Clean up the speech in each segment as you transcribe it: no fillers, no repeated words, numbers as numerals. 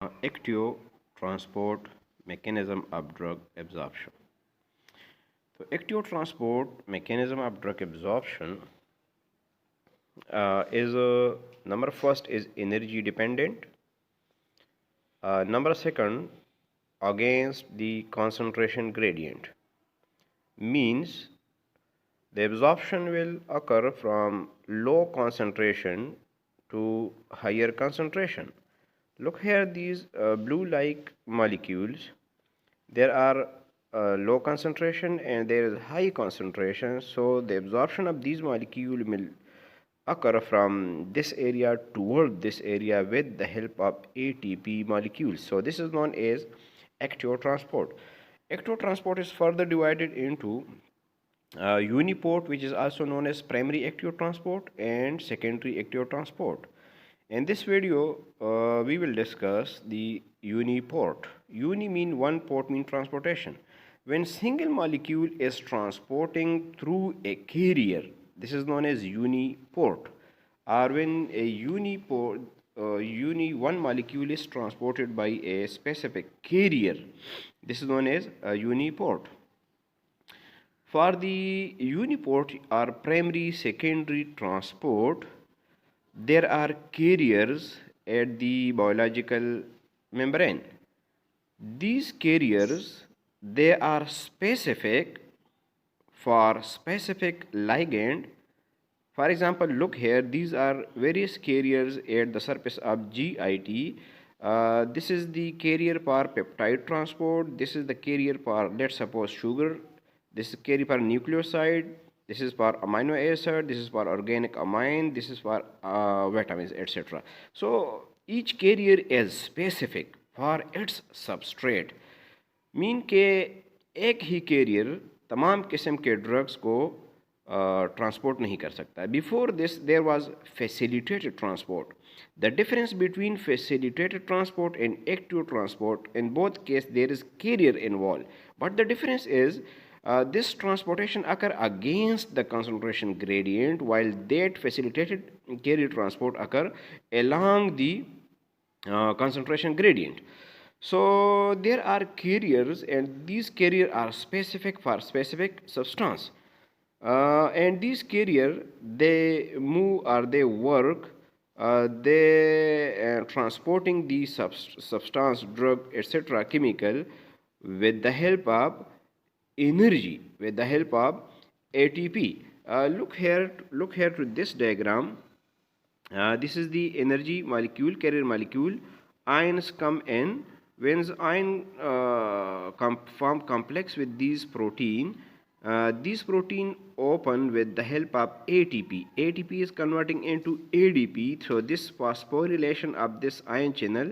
Actio transport mechanism of drug absorption. So, actio transport mechanism of drug absorption is number first is energy dependent. Number second, against the concentration gradient, means the absorption will occur from low concentration to higher concentration. Look here, these blue like molecules, there are low concentration and there is high concentration, so the absorption of these molecules will occur from this area toward this area with the help of ATP molecules. So this is known as ectotransport. Ectotransport is further divided into uniport, which is also known as primary ectotransport, and secondary ectotransport. In this video, we will discuss the uniport. Uni mean one, port mean transportation. When single molecule is transporting through a carrier, this is known as uniport. Or when a uniport, one molecule is transported by a specific carrier, this is known as a uniport. For the uniport or primary secondary transport, there are carriers at the biological membrane. These carriers, they are specific for specific ligand. For example, look here, these are various carriers at the surface of GIT. This is the carrier for peptide transport. This is the carrier for, let's suppose, sugar. This is carrier for nucleoside. This is for amino acid. This is for organic amine. This is for vitamins, etc. So each carrier is specific for its substrate. Mean के एक ही career तमाम किस्म के drugs को transport नहीं कर सकता. Before this there was facilitated transport. The difference between facilitated transport and active transport, in both case there is carrier involve, but the difference is this transportation occur against the concentration gradient, while that facilitated carrier transport occur along the concentration gradient. So there are carriers, and these carriers are specific for specific substance. And these carrier, they move or they work, they transporting the substance, drug, etc., chemical, with the help of energy, with the help of ATP. Look here to this diagram. This is the energy molecule, carrier molecule. Ions come in. When the ion form complex with these protein open with the help of ATP. ATP is converting into ADP. So this phosphorylation of this ion channel,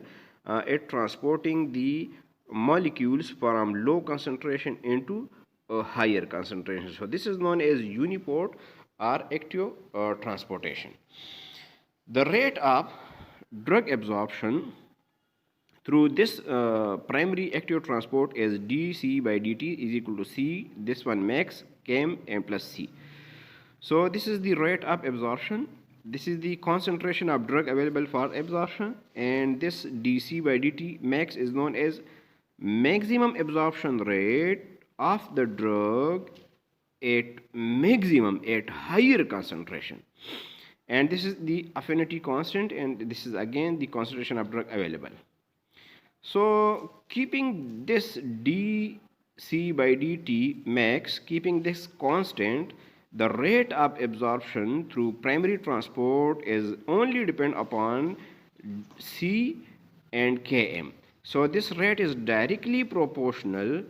it transporting the molecules from low concentration into a higher concentration. So this is known as uniport or actio transportation. The rate of drug absorption through this primary active transport is dC by dt is equal to C, this one max, Km, M plus C. So this is the rate of absorption. This is the concentration of drug available for absorption, and this dC by dt max is known as maximum absorption rate of the drug at maximum, at higher concentration. And this is the affinity constant, and this is again the concentration of drug available. So keeping this dC by dt max, keeping this constant, the rate of absorption through primary transport is only depend upon C and Km. So this rate is directly proportional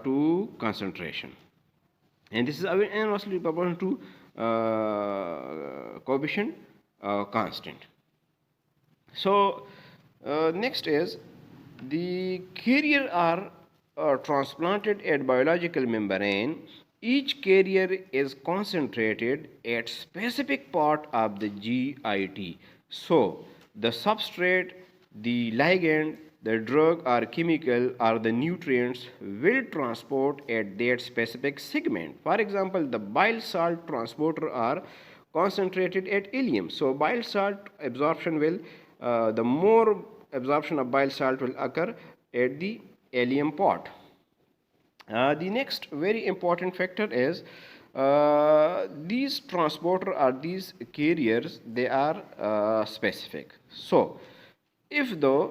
to concentration, and this is inversely proportional to coefficient constant. So next is the carrier are transplanted at biological membrane. Each carrier is concentrated at specific part of the GIT. So the substrate, the ligand, the drug or chemical or the nutrients will transport at that specific segment. For example, the bile salt transporter are concentrated at ileum. So bile salt absorption will, the more absorption of bile salt will occur at the ileum pot. The next very important factor is these transporter or these carriers, they are specific. So if the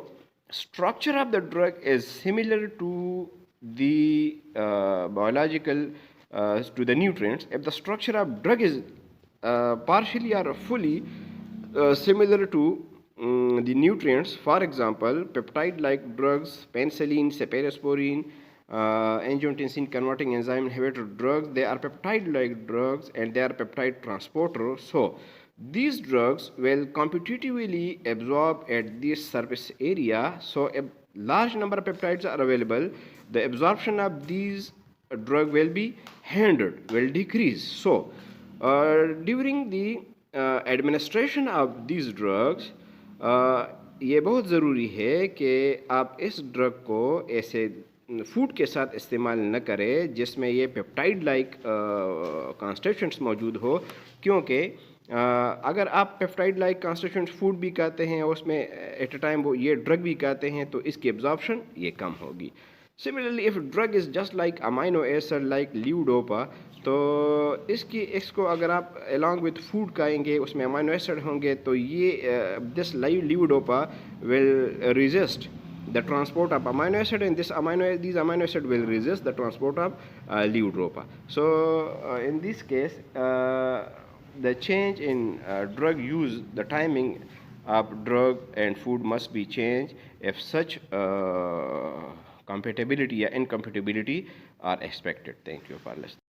structure of the drug is similar to the biological to the nutrients, if the structure of drug is partially or fully similar to the nutrients, for example, peptide like drugs, penicillin, cephalosporin, angiotensin converting enzyme inhibitor drugs, they are peptide like drugs and they are peptide transporters. So these drugs will competitively absorb at this surface area. So a large number of peptides are available. The absorption of these drug will be hindered, will decrease. So during the administration of these drugs ये बहुत ज़रूरी है कि आप इस drug को ऐसे food के साथ इस्तेमाल न करें जिसमें ये पेप्टाइड लाइक कॉन्स्टिट्यूएंट्स मौजूद हो, क्योंकि अगर आप पेप्टाइड लाइक कॉन्स्टिट्यूएंट्स फूड भी खाते हैं और उसमें एट अ टाइम वो ये ड्रग भी खाते हैं तो इसकी एब्जॉर्प्शन ये कम होगी. Similarly, if drug is just like amino acid like levodopa, तो इसको अगर आप along with food खाएंगे उसमें amino acid होंगे तो ये this levodopa will resist the transport of amino acid, and these amino acid will resist the transport of levodopa. So in this case, the change in drug use, the timing of drug and food must be changed if such compatibility or incompatibility are expected. Thank you for listening.